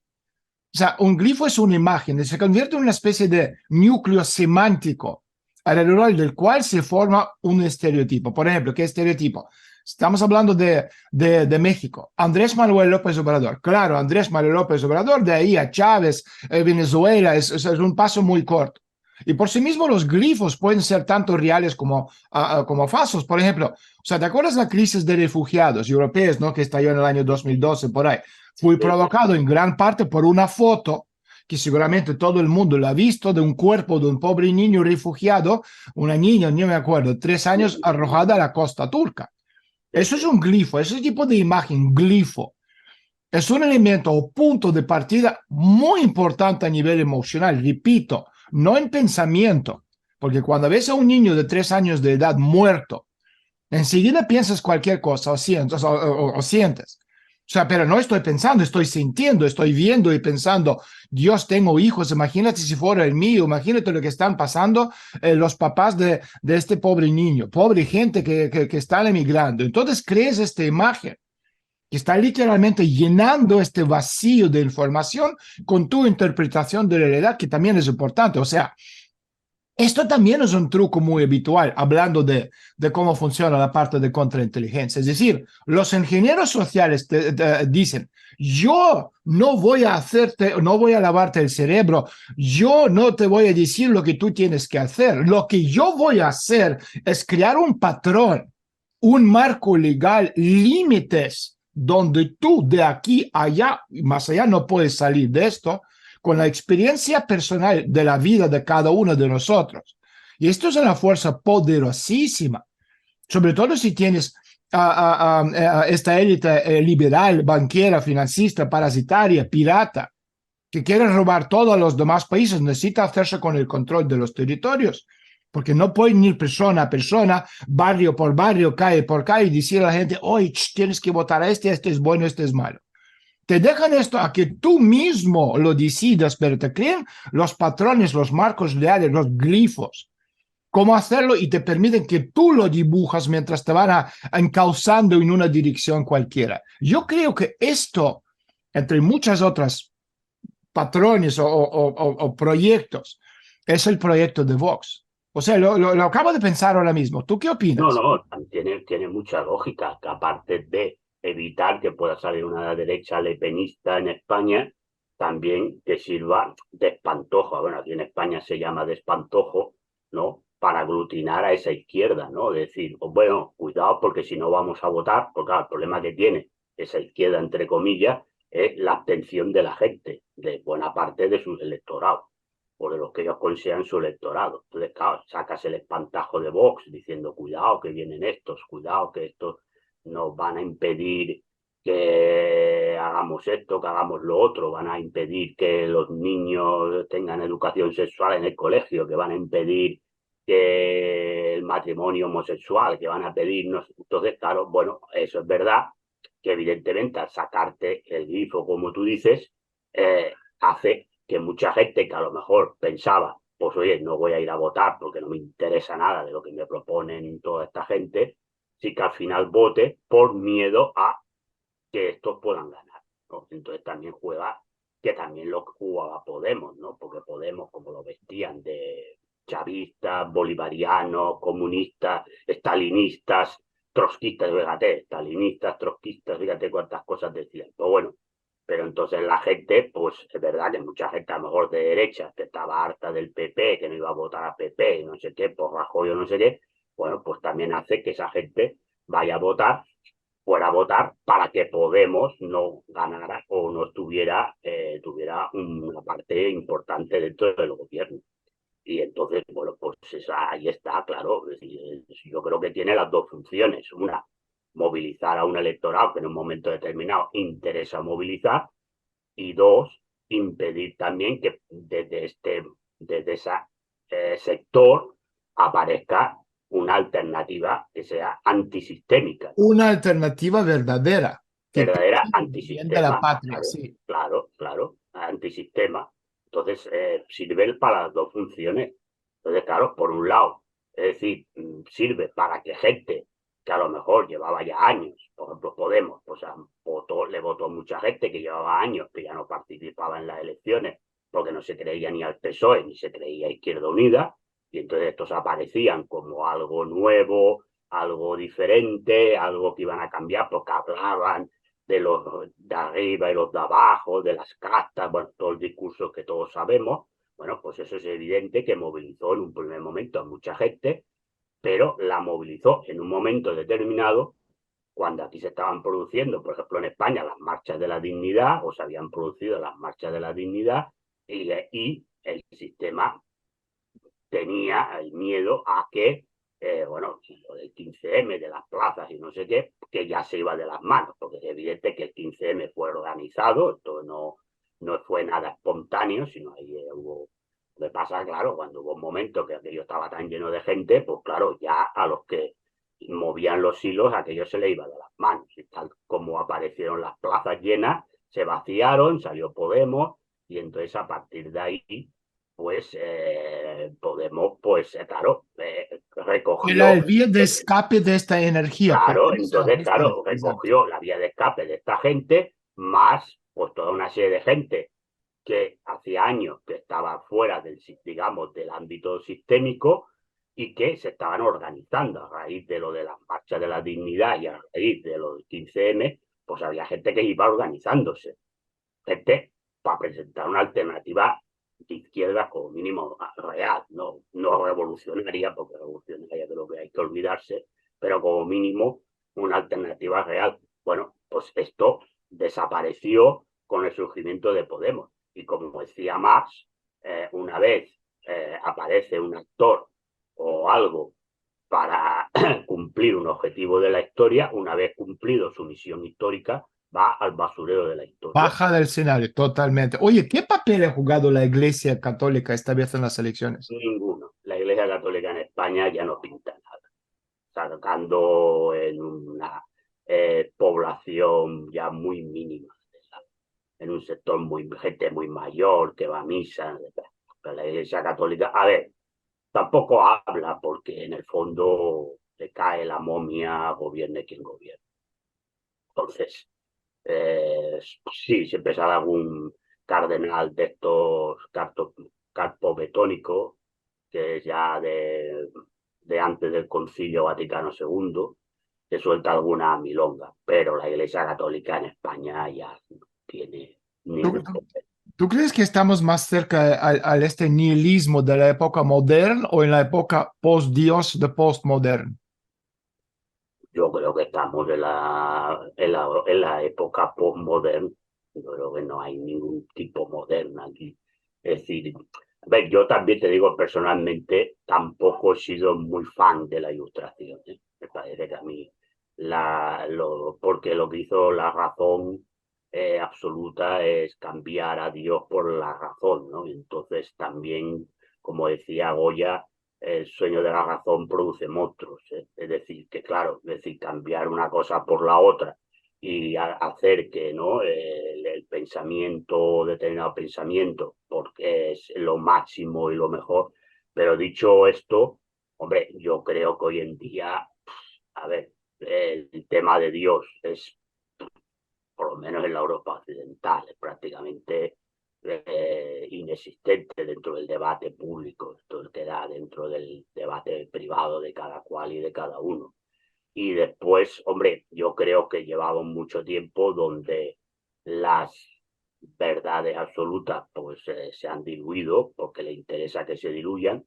O sea, un glifo es una imagen, se convierte en una especie de núcleo semántico alrededor del cual se forma un estereotipo. Por ejemplo, ¿qué estereotipo? Estamos hablando de México. Andrés Manuel López Obrador. Claro, Andrés Manuel López Obrador, de ahí a Chávez, Venezuela, es un paso muy corto. Y por sí mismo los glifos pueden ser tanto reales como falsos. Por ejemplo, o sea, ¿te acuerdas la crisis de refugiados europeos, ¿no? Que estalló en el año 2012 por ahí? Fue provocado en gran parte por una foto que seguramente todo el mundo lo ha visto, de un cuerpo de un pobre niño refugiado, una niña, no me acuerdo, 3 años, arrojada a la costa turca. Eso es un glifo, ese tipo de imagen, glifo, es un elemento o punto de partida muy importante a nivel emocional, repito, no en pensamiento, porque cuando ves a un niño de 3 años de edad muerto, enseguida piensas cualquier cosa o sientes. O sea, pero no estoy pensando, estoy sintiendo, estoy viendo y pensando, Dios, tengo hijos, imagínate si fuera el mío, imagínate lo que están pasando los papás de este pobre niño, pobre gente que están emigrando. Entonces crees esta imagen que está literalmente llenando este vacío de información con tu interpretación de la realidad, que también es importante. O sea, esto también es un truco muy habitual, hablando de cómo funciona la parte de contrainteligencia. Es decir, los ingenieros sociales te dicen, yo no voy a hacerte, no voy a lavarte el cerebro, yo no te voy a decir lo que tú tienes que hacer. Lo que yo voy a hacer es crear un patrón, un marco legal, límites, donde tú de aquí a allá, más allá, no puedes salir de esto con la experiencia personal de la vida de cada uno de nosotros. Y esto es una fuerza poderosísima, sobre todo si tienes esta élite liberal, banquera, financista, parasitaria, pirata, que quiere robar todo a los demás países, necesita hacerse con el control de los territorios, porque no pueden ir persona a persona, barrio por barrio, calle por calle, y decir a la gente, oye, tienes que votar a este es bueno, este es malo. Te dejan esto a que tú mismo lo decidas, pero te crean los patrones, los marcos reales, los glifos, cómo hacerlo y te permiten que tú lo dibujas mientras te van encauzando en una dirección cualquiera. Yo creo que esto, entre muchas otras patrones o proyectos, es el proyecto de Vox. O sea, lo acabo de pensar ahora mismo. ¿Tú qué No, opinas? no, tiene mucha lógica, que aparte de evitar que pueda salir una derecha lepenista en España, también que sirva de espantojo. Bueno, aquí en España se llama de espantojo, ¿no? Para aglutinar a esa izquierda, ¿no? Decir, pues bueno, cuidado porque si no vamos a votar, porque claro, el problema que tiene esa izquierda, entre comillas, es la abstención de la gente, de buena parte de sus electorados o de los que ellos consideran su electorado. Entonces, claro, sacas el espantajo de Vox diciendo, cuidado que vienen estos, cuidado que estos nos van a impedir que hagamos esto, que hagamos lo otro, van a impedir que los niños tengan educación sexual en el colegio, que van a impedir que el matrimonio homosexual, que van a pedirnos. Entonces, claro, bueno, eso es verdad, que evidentemente al sacarte el grifo, como tú dices, hace que mucha gente que a lo mejor pensaba, pues oye, no voy a ir a votar porque no me interesa nada de lo que me proponen toda esta gente, sí que al final vote por miedo a que estos puedan ganar, ¿no? Entonces también juega, que también lo jugaba Podemos, ¿no? Porque Podemos, como lo vestían de chavistas, bolivarianos, comunistas, estalinistas, trotskistas, fíjate, estalinistas, trotskistas, fíjate cuántas cosas decían. Pero bueno, pero entonces la gente, pues es verdad que mucha gente a lo mejor de derecha, que estaba harta del PP, que no iba a votar a PP, no sé qué, por Rajoy o no sé qué, bueno, pues también hace que esa gente vaya a votar, fuera a votar para que Podemos no ganara o no tuviera una parte importante dentro del gobierno. Y entonces, bueno, pues ahí está, claro. Yo creo que tiene las dos funciones. Una, movilizar a un electorado que en un momento determinado interesa movilizar. Y dos, impedir también que desde ese sector aparezca una alternativa que sea antisistémica, ¿no? Una alternativa verdadera que Verdadera piense en el bien de la antisistema, patria, claro, sí. claro, claro, antisistema. Entonces, sirve para las dos funciones. Entonces, claro, por un lado, es decir, sirve para que gente que a lo mejor llevaba ya años, por ejemplo, Podemos, pues le votó mucha gente que llevaba años que ya no participaba en las elecciones porque no se creía ni al PSOE ni se creía a Izquierda Unida. Y entonces estos aparecían como algo nuevo, algo diferente, algo que iban a cambiar, porque hablaban de los de arriba y los de abajo, de las castas, bueno, todo el discurso que todos sabemos. Bueno, pues eso es evidente que movilizó en un primer momento a mucha gente, pero la movilizó en un momento determinado cuando aquí se estaban produciendo, por ejemplo, en España, las marchas de la dignidad, o se habían producido las marchas de la dignidad, y el sistema tenía el miedo a que, bueno, lo del 15M, de las plazas y no sé qué, que ya se iba de las manos, porque es evidente que el 15M fue organizado, esto no fue nada espontáneo, sino ahí hubo. Lo que pasa, claro, cuando hubo un momento que aquello estaba tan lleno de gente, pues claro, ya a los que movían los hilos, aquello se le iba de las manos. Y tal como aparecieron las plazas llenas, se vaciaron, salió Podemos, y entonces a partir de ahí pues Podemos, pues claro, Era el recogió, vía de escape de esta energía. claro, Podemos entonces, decir, claro, exacto. recogió la vía de escape de esta gente, más pues toda una serie de gente que hacía años que estaba fuera del, digamos, del ámbito sistémico y que se estaban organizando a raíz de lo de las marchas de la dignidad y a raíz de lo del 15M, pues había gente que iba organizándose, gente para presentar una alternativa de izquierda como mínimo real, no revolucionaria, porque revolucionaria creo que hay que olvidarse, pero como mínimo una alternativa real. Bueno, pues esto desapareció con el surgimiento de Podemos. Y como decía Marx, una vez aparece un actor o algo para cumplir un objetivo de la historia, una vez cumplido su misión histórica, va al basurero de la historia. Baja del escenario, totalmente. Oye, ¿qué papel ha jugado la Iglesia Católica esta vez en las elecciones? Ninguno. La Iglesia Católica en España ya no pinta nada, sacando en una población ya muy mínima, en un sector muy gente muy mayor que va a misa. Pero la Iglesia Católica, a ver, tampoco habla porque en el fondo le cae la momia, gobierne quien gobierne. Entonces, sí, siempre sale algún cardenal de estos carpobetónicos, que es ya de antes del Concilio Vaticano II, que suelta alguna milonga, pero la Iglesia Católica en España ya no tiene ¿Tú, ningún tú- papel. tú crees que estamos más cerca al este nihilismo de la época moderna o en la época post-Dios de postmoderno? Yo creo que estamos en la época postmoderna. Yo creo que no hay ningún tipo moderno aquí. Es decir, a ver, yo también te digo personalmente, tampoco he sido muy fan de la ilustración, ¿eh? Me parece que a mí, porque lo que hizo la razón absoluta es cambiar a Dios por la razón, ¿no? Entonces también, como decía Goya, el sueño de la razón produce monstruos, ¿eh? Es decir, que claro, es decir, cambiar una cosa por la otra y hacer que no el pensamiento, determinado pensamiento, porque es lo máximo y lo mejor. Pero dicho esto, hombre, yo creo que hoy en día, a ver, el tema de Dios es, por lo menos en la Europa occidental, es prácticamente inexistente dentro del debate público, esto queda dentro del debate privado de cada cual y de cada uno. Y después, hombre, yo creo que llevamos mucho tiempo donde las verdades absolutas pues se han diluido porque le interesa que se diluyan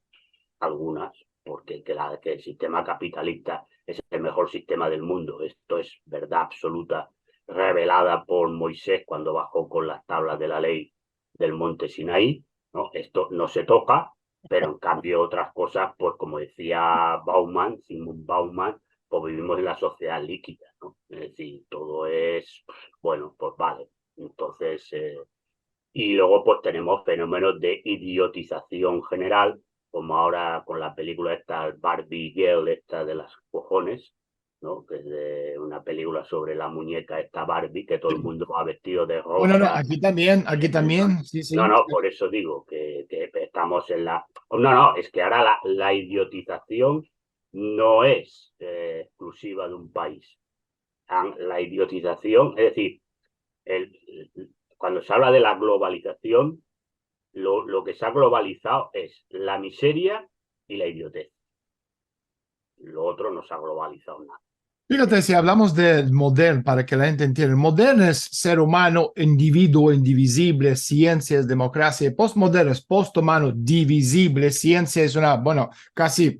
algunas, porque que el sistema capitalista es el mejor sistema del mundo. Esto es verdad absoluta revelada por Moisés cuando bajó con las tablas de la ley del monte Sinaí, ¿no? Esto no se toca, pero en cambio otras cosas, pues como decía Bauman, Simon Bauman, pues vivimos en la sociedad líquida, ¿no? Es decir, todo es, bueno, pues vale. Entonces, y luego pues tenemos fenómenos de idiotización general, como ahora con la película esta Barbie Girl, esta de las cojones, ¿no? Que es de una película sobre la muñeca esta Barbie, que todo el mundo va vestido de Bueno, no, rosa. aquí también, sí, No, sí. no, por eso digo que estamos en la. No, no, es que ahora la idiotización no es exclusiva de un país. La idiotización, es decir, el, cuando se habla de la globalización, lo que se ha globalizado es la miseria y la idiotez. Lo otro no se ha globalizado nada. Fíjate, si hablamos del moderno, para que la gente entienda, el moderno es ser humano, individuo indivisible, ciencia es democracia, postmoderno es posthumano, divisible, ciencia es una, bueno, casi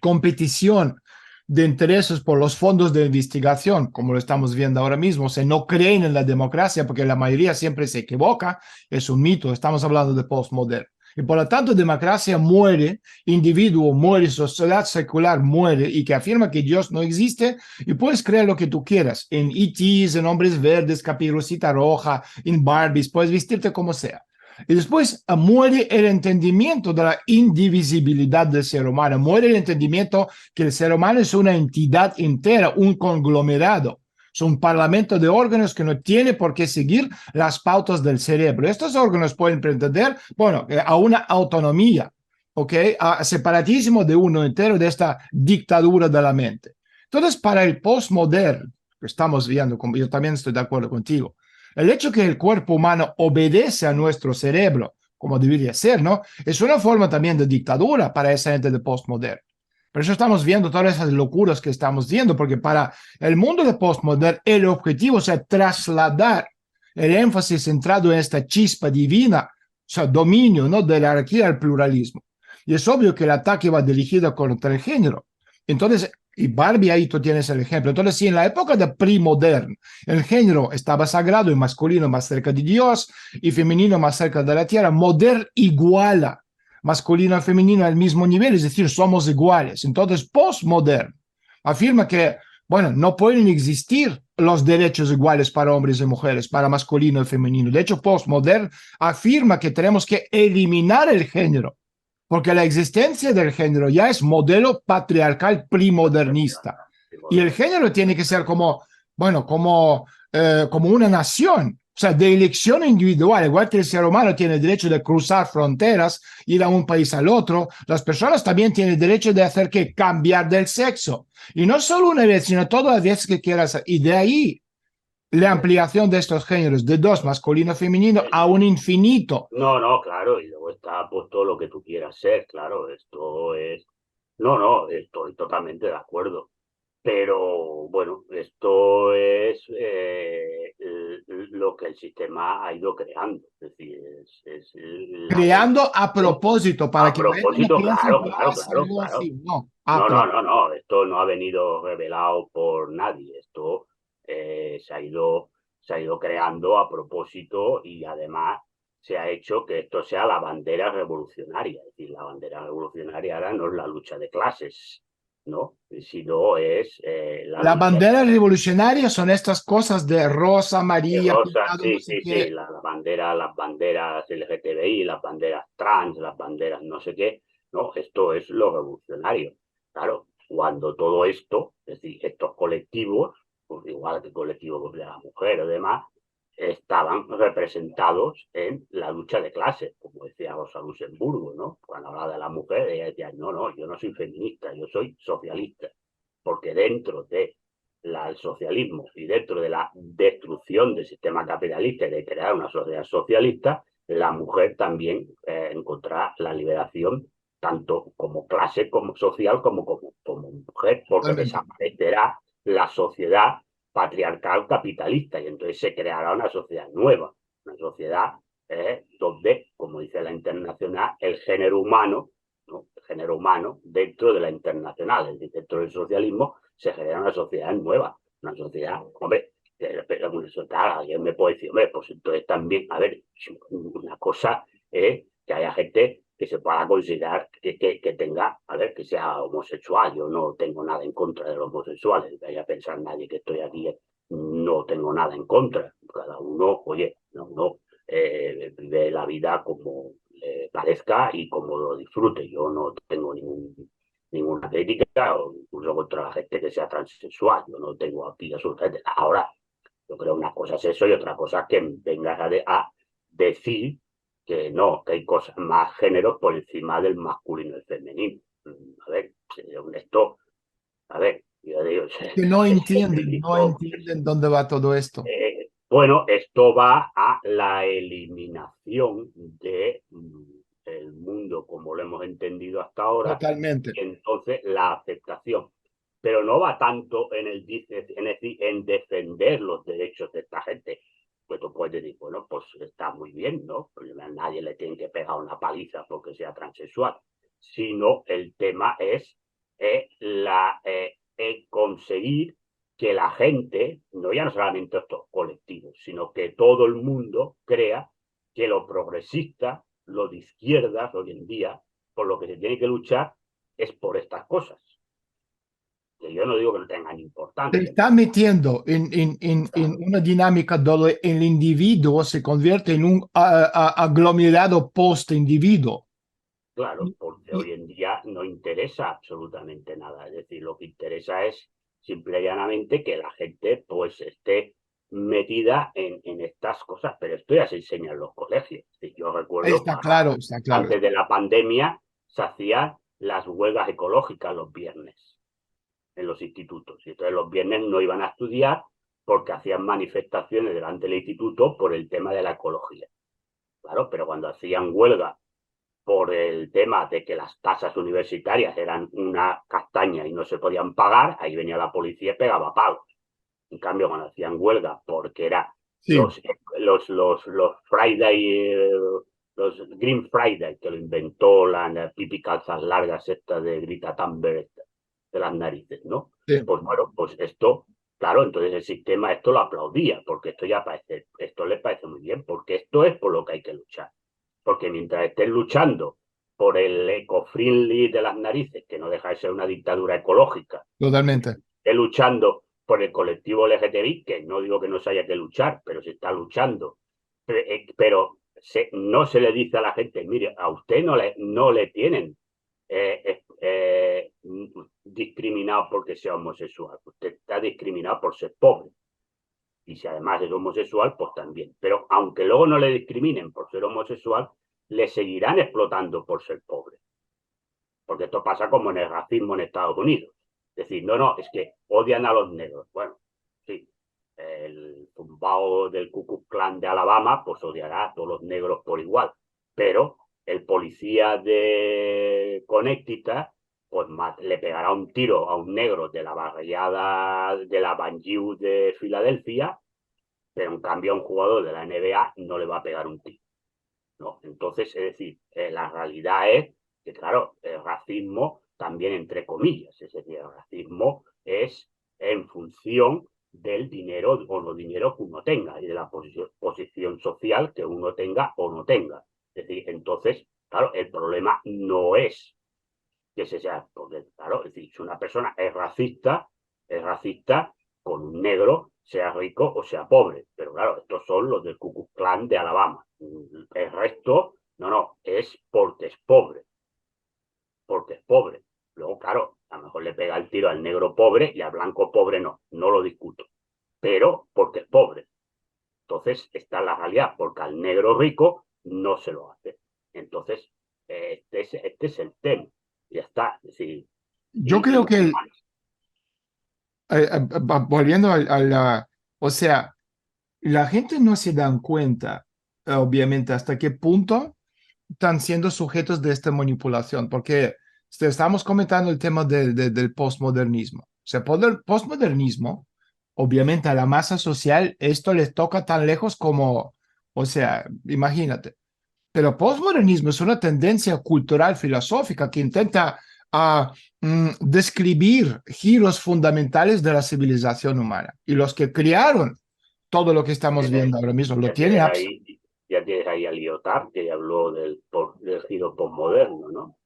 competición de intereses por los fondos de investigación, como lo estamos viendo ahora mismo. O sea, no creen en la democracia porque la mayoría siempre se equivoca, es un mito, estamos hablando de postmoderno. Y por lo tanto, democracia muere, individuo muere, sociedad secular muere, y que afirma que Dios no existe, y puedes creer lo que tú quieras, en ETs, en hombres verdes, caperucita roja, en Barbies, puedes vestirte como sea. Y después muere el entendimiento de la indivisibilidad del ser humano, muere el entendimiento que el ser humano es una entidad entera, un conglomerado. Es un parlamento de órganos que no tiene por qué seguir las pautas del cerebro. Estos órganos pueden pretender, bueno, a una autonomía, ¿ok? A separatismo de uno entero de esta dictadura de la mente. Entonces, para el postmoderno, que estamos viendo, yo también estoy de acuerdo contigo, el hecho que el cuerpo humano obedece a nuestro cerebro, como debería ser, ¿no? Es una forma también de dictadura para esa gente de postmoderno. Por eso estamos viendo todas esas locuras que estamos viendo, porque para el mundo de postmoderno el objetivo es trasladar el énfasis centrado en esta chispa divina, o sea, dominio, ¿no? De la jerarquía al pluralismo. Y es obvio que el ataque va dirigido contra el género. Entonces, y Barbie, ahí tú tienes el ejemplo. Entonces, si en la época de premoderno el género estaba sagrado y masculino más cerca de Dios y femenino más cerca de la tierra, moderno iguala masculino y femenino al mismo nivel, es decir, somos iguales. Entonces, postmoderno afirma que, bueno, no pueden existir los derechos iguales para hombres y mujeres, para masculino y femenino. De hecho, postmoderno afirma que tenemos que eliminar el género, porque la existencia del género ya es modelo patriarcal primodernista. Y el género tiene que ser como, bueno, como una nación, o sea, de elección individual, igual que el ser humano tiene el derecho de cruzar fronteras, ir a un país al otro, las personas también tienen el derecho de hacer que cambiar del sexo. Y no solo una vez, sino todas las veces que quieras. Y de ahí la ampliación de estos géneros, de dos, masculino, femenino, a un infinito. No, no, claro, y luego está pues todo lo que tú quieras ser, claro, esto es... No, no, estoy totalmente de acuerdo. Pero bueno, esto es lo que el sistema ha ido creando. Es decir, es la Creando a propósito, para a que la gente no propósito, piense claro, que claro, claro, salió claro. así. No, a No, no, propósito. no, no, esto no ha venido revelado por nadie. Esto se ha ido creando a propósito y además se ha hecho que esto sea la bandera revolucionaria. Es decir, la bandera revolucionaria ahora no es la lucha de clases, ¿no? Sino es la Las lucha banderas revolucionarias son estas cosas de rosa, de amarilla, rosa, pintado, no sí, sé sí, sí, qué. la bandera, las banderas LGTBI, las banderas trans, las banderas no sé qué, no, esto es lo revolucionario. Claro, cuando todo esto, es decir, estos colectivos, pues igual que el colectivo de la mujer o demás, estaban representados en la lucha de clases, como decía Rosa Luxemburgo, ¿no? Cuando hablaba de la mujer, ella decía, no, no, yo no soy feminista, yo soy socialista, porque dentro de el socialismo y dentro de la destrucción del sistema capitalista y de crear una sociedad socialista, la mujer también encontrará la liberación tanto como clase, como social, como mujer, porque Totalmente. desaparecerá la sociedad patriarcal capitalista y entonces se creará una sociedad nueva, una sociedad donde, como dice la internacional, el género humano, ¿no? El género humano dentro de la internacional, es decir, dentro del socialismo, se genera una sociedad nueva, una sociedad, hombre, una sociedad, alguien me puede decir, hombre, pues entonces también, a ver, una cosa es que haya gente que se pueda considerar que tenga, a ver, que sea homosexual. Yo no tengo nada en contra de los homosexuales, vaya a pensar nadie que estoy aquí, no tengo nada en contra. Cada uno, oye, uno vive la vida como le parezca y como lo disfrute. Yo no tengo ninguna crítica, o incluso contra la gente que sea transexual. Yo no tengo aquí absolutamente nada. Ahora, yo creo que una cosa es eso y otra cosa es que vengas a decir que no, que hay cosas más géneros por encima del masculino y el femenino. A ver, esto, a ver, yo digo, Que es científico. no entienden dónde va todo esto. Bueno, esto va a la eliminación de el mundo como lo hemos entendido hasta ahora, Totalmente. y entonces la aceptación. Pero no va tanto en defender los derechos de esta gente. Pues tú puedes decir, bueno, pues está muy bien, ¿no? A nadie le tiene que pegar una paliza porque sea transexual. Sino el tema es conseguir que la gente, no ya no solamente estos colectivos, sino que todo el mundo crea que lo progresista, lo de izquierdas hoy en día, por lo que se tiene que luchar es por estas cosas. Que yo no digo que no tengan Se importancia, está metiendo en claro, una dinámica donde el individuo se convierte en un aglomerado post-individuo. claro, Y, porque y hoy en día no interesa absolutamente nada. Es decir, lo que interesa es simple y llanamente que la gente pues esté metida en estas cosas, pero esto ya se enseña en los colegios. Yo recuerdo, está claro, está claro. antes de la pandemia se hacían las huelgas ecológicas los viernes en los institutos. Y entonces los viernes no iban a estudiar porque hacían manifestaciones delante del instituto por el tema de la ecología. Claro, pero cuando hacían huelga por el tema de que las tasas universitarias eran una castaña y no se podían pagar, ahí venía la policía y pegaba palos. En cambio, cuando hacían huelga porque era Sí, los Friday, los Green Friday, que lo inventó la pipi calzas largas esta de Greta Thunberg de las narices, ¿no? sí, Pues bueno, pues esto, claro, entonces el sistema esto lo aplaudía, porque esto ya parece, esto le parece muy bien, porque esto es por lo que hay que luchar. Porque mientras estén luchando por el eco-friendly de las narices, que no deja de ser una dictadura ecológica, totalmente. esté luchando por el colectivo LGTBI, que no digo que no se haya que luchar, pero se está luchando. Pero no se le dice a la gente, mire, a usted no le tienen discriminado porque sea homosexual. Usted está discriminado por ser pobre. Y si además es homosexual, pues también. Pero aunque luego no le discriminen por ser homosexual, le seguirán explotando por ser pobre. Porque esto pasa como en el racismo en Estados Unidos. Es decir, no, es que odian a los negros. Bueno, sí, el zumbao del Ku Klux Klan de Alabama, pues odiará a todos los negros por igual. Pero el policía de Connecticut, pues le pegará un tiro a un negro de la barriada de la Banlieue de Filadelfia, pero en cambio a un jugador de la NBA no le va a pegar un tiro. ¿No? Entonces, es decir, la realidad es que, claro, el racismo también entre comillas, es decir, el racismo es en función del dinero o no dinero que uno tenga y de la posición social que uno tenga o no tenga. Es decir, entonces, claro, el problema no es que se sea, porque, claro, es decir, si una persona es racista con un negro, sea rico o sea pobre. Pero claro, estos son los del Ku Klux Klan de Alabama. El resto, no, es porque es pobre, porque es pobre. Luego, claro, a lo mejor le pega el tiro al negro pobre y al blanco pobre no lo discuto. Pero porque es pobre. Entonces, está la realidad, porque al negro rico no se lo hace. Entonces, este es el tema. Ya está. Sí. Yo Y creo nada que más. volviendo a la, o sea, la gente no se dan cuenta, obviamente, hasta qué punto están siendo sujetos de esta manipulación, porque estamos comentando el tema del postmodernismo. O sea, por el postmodernismo, obviamente a la masa social esto les toca tan lejos como, o sea, imagínate. Pero postmodernismo es una tendencia cultural filosófica que intenta describir giros fundamentales de la civilización humana. Y los que crearon todo lo que estamos viendo ahora mismo lo Ya tienen tienes ahí, ya tienes ahí a Lyotard, que ya habló del giro postmoderno, ¿no?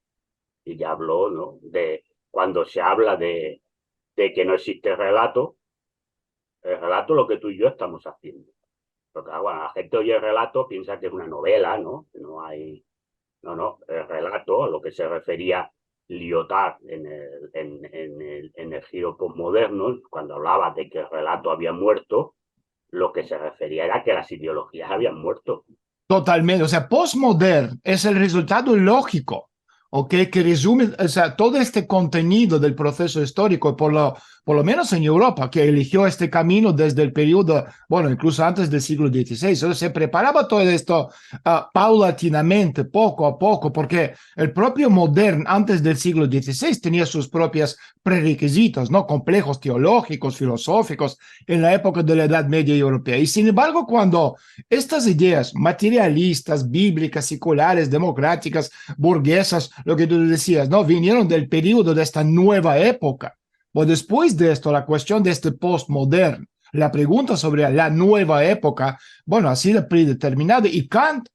Y ya habló, ¿no? De cuando se habla de que no existe relato, el relato es lo que tú y yo estamos haciendo. Porque bueno, la gente oye el relato, piensa que es una novela, ¿no? No hay, no, el relato, a lo que se refería Lyotard en el giro postmoderno, cuando hablaba de que el relato había muerto, lo que se refería era que las ideologías habían muerto. totalmente, o sea, postmodern es el resultado lógico, ¿ok? Que resume, o sea, todo este contenido del proceso histórico, por lo menos en Europa, que eligió este camino desde el periodo, bueno, incluso antes del siglo XVI. Entonces se preparaba todo esto paulatinamente, poco a poco, porque el propio moderno, antes del siglo XVI, tenía sus propios prerequisitos, ¿no? Complejos teológicos, filosóficos, en la época de la Edad Media Europea. Y sin embargo, cuando estas ideas materialistas, bíblicas, seculares, democráticas, burguesas, lo que tú decías, ¿no? Vinieron del periodo de esta nueva época. O después de esto, la cuestión de este postmoderno, la pregunta sobre la nueva época, bueno, ha sido predeterminada y Kant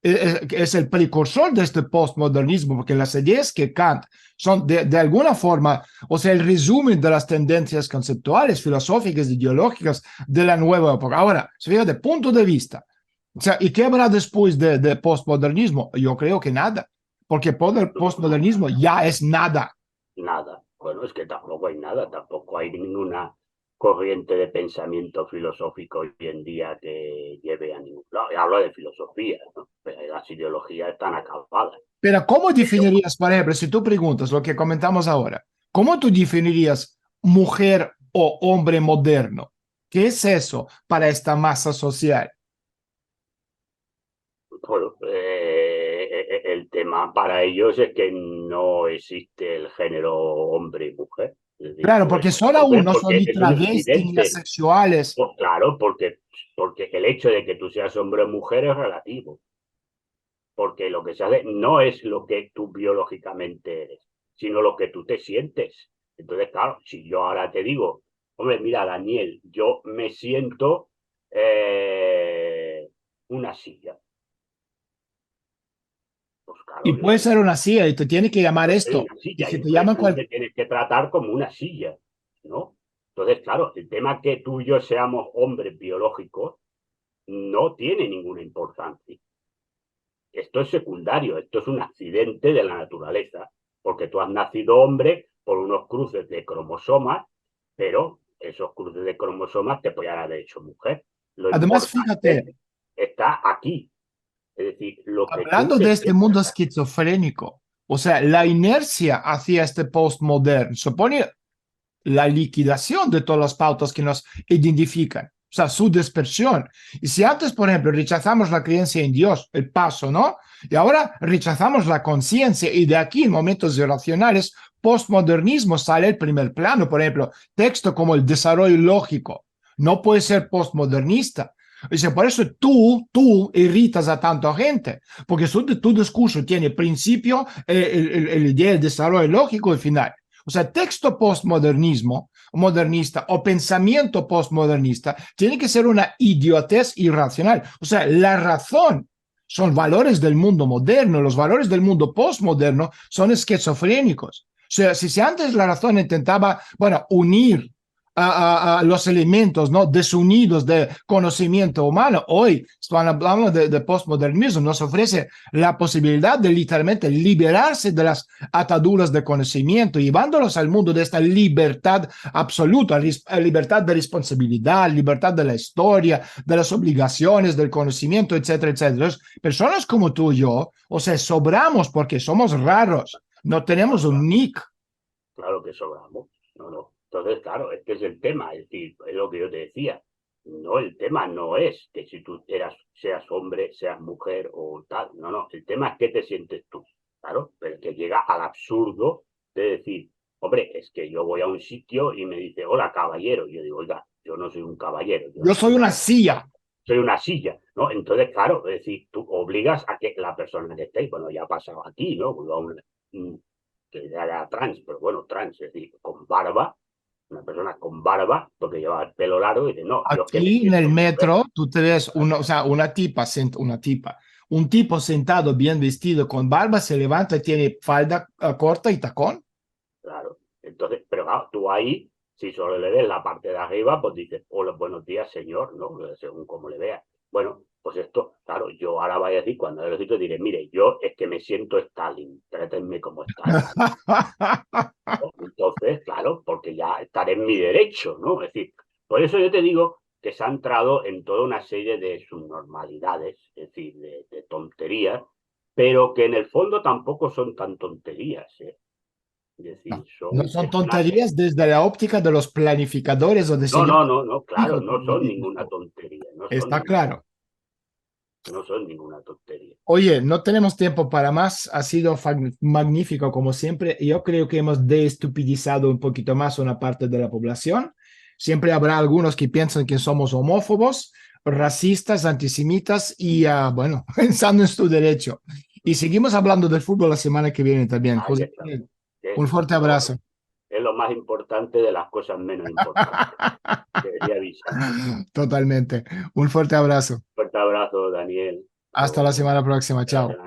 es el precursor de este postmodernismo, porque las ideas que Kant son de alguna forma, o sea, el resumen de las tendencias conceptuales, filosóficas, ideológicas de la nueva época. Ahora, se ve de punto de vista. O sea, ¿y qué habrá después de postmodernismo? Yo creo que nada, porque postmodernismo ya es nada. Nada. Bueno, es que tampoco hay nada, tampoco hay ninguna corriente de pensamiento filosófico hoy en día que lleve a ningún lado. Hablo de filosofía, ¿no? Pero las ideologías están acabadas. Pero ¿cómo definirías, por ejemplo, si tú preguntas lo que comentamos ahora, ¿cómo tú definirías mujer o hombre moderno? ¿Qué es eso para esta masa social? Bueno, el tema para ellos es que no existe el género hombre y mujer. Es decir, Claro, tú porque eres son aún, hombre no son porque ni es un travestis ni accidente. asexuales. Pues claro, porque el hecho de que tú seas hombre o mujer es relativo. Porque lo que se hace no es lo que tú biológicamente eres, sino lo que tú te sientes. Entonces, claro, si yo ahora te digo, hombre, mira, Daniel, yo me siento una silla. Pues Y claro, yo puede soy ser una silla y te tiene que llamar esto. una Y silla y si te entonces llaman tú cual... me tienes que tratar como una silla, ¿no? Entonces, claro, el tema que tú y yo seamos hombres biológicos no tiene ninguna importancia. Esto es secundario, esto es un accidente de la naturaleza, porque tú has nacido hombre por unos cruces de cromosomas, pero esos cruces de cromosomas te podrían haber hecho mujer. Lo Además, fíjate, importante está aquí, es decir, lo que tú hablando te de este mundo sientas. esquizofrénico, o sea, la inercia hacia este postmoderno supone la liquidación de todas las pautas que nos identifican, o sea, su dispersión. Y si antes, por ejemplo, rechazamos la creencia en Dios, el paso, ¿no? Y ahora rechazamos la conciencia y de aquí en momentos irracionales, postmodernismo sale el primer plano, por ejemplo, texto como el desarrollo lógico, no puede ser postmodernista. O sea, por eso tú irritas a tanta gente, porque tu discurso tiene principio, el idea del desarrollo lógico y final. O sea, texto postmodernismo, modernista o pensamiento postmodernista tiene que ser una idiotez irracional. O sea, la razón son valores del mundo moderno, los valores del mundo postmoderno son esquizofrénicos. O sea, si antes la razón intentaba, bueno, unir a los elementos no desunidos de conocimiento humano. Hoy, cuando hablamos de postmodernismo, nos ofrece la posibilidad de literalmente liberarse de las ataduras de conocimiento, llevándolos al mundo de esta libertad absoluta, libertad de responsabilidad, libertad de la historia, de las obligaciones, del conocimiento, etcétera, etcétera. Entonces, personas como tú y yo, o sea, sobramos porque somos raros, no tenemos un nick. Claro que sobramos, no, no. Entonces, claro, este es el tema, es decir, es lo que yo te decía. No, el tema no es que si tú seas hombre, seas mujer o tal, no, no, el tema es qué te sientes tú, claro, pero que llega al absurdo de decir, hombre, es que yo voy a un sitio y me dice, hola, caballero, y yo digo, oiga, yo no soy un caballero, yo Yo soy una silla. soy una silla, ¿no? Entonces, claro, es decir, tú obligas a que la persona que esté, bueno, ya ha pasado aquí, ¿no? Que era trans, pero bueno, trans, es decir, con barba, una persona con barba, porque lleva el pelo largo, y dice, no, yo es que me Aquí en el siento mujer. metro, tú te ves una, o sea, un tipo sentado bien vestido con barba, se levanta y tiene falda corta y tacón. Claro. Entonces, pero claro, tú ahí, si solo le ves la parte de arriba, pues dices, hola, buenos días, señor, ¿no? Según como le veas. Bueno, pues esto, claro, yo ahora voy a decir, cuando lo cito, diré, mire, yo es que me siento Stalin, trátenme como Stalin. ¿No? Entonces, claro, porque ya estaré en mi derecho, ¿no? Es decir, por eso yo te digo que se ha entrado en toda una serie de subnormalidades, es decir, de tonterías, pero que en el fondo tampoco son tan tonterías, ¿eh? Es decir, No son es una... tonterías desde la óptica de los planificadores o No, no, diseñadores no, no, claro, fijos, no como son dices ninguna tú. tontería, Está claro. no son ninguna tontería. Oye, no tenemos tiempo para más. Ha sido magnífico como siempre. Yo creo que hemos deestupidizado un poquito más una parte de la población. Siempre habrá algunos que piensan que somos homófobos, racistas, antisemitas y, bueno, pensando en su derecho. Y seguimos hablando del fútbol la semana que viene también. Ahí José, está. Es un fuerte lo, abrazo. es lo más importante de las cosas menos importantes. Quería avisarte. Totalmente. Un fuerte abrazo. Fuerte abrazo, Daniel. Hasta Hasta la luego. semana próxima. Gracias. Chao.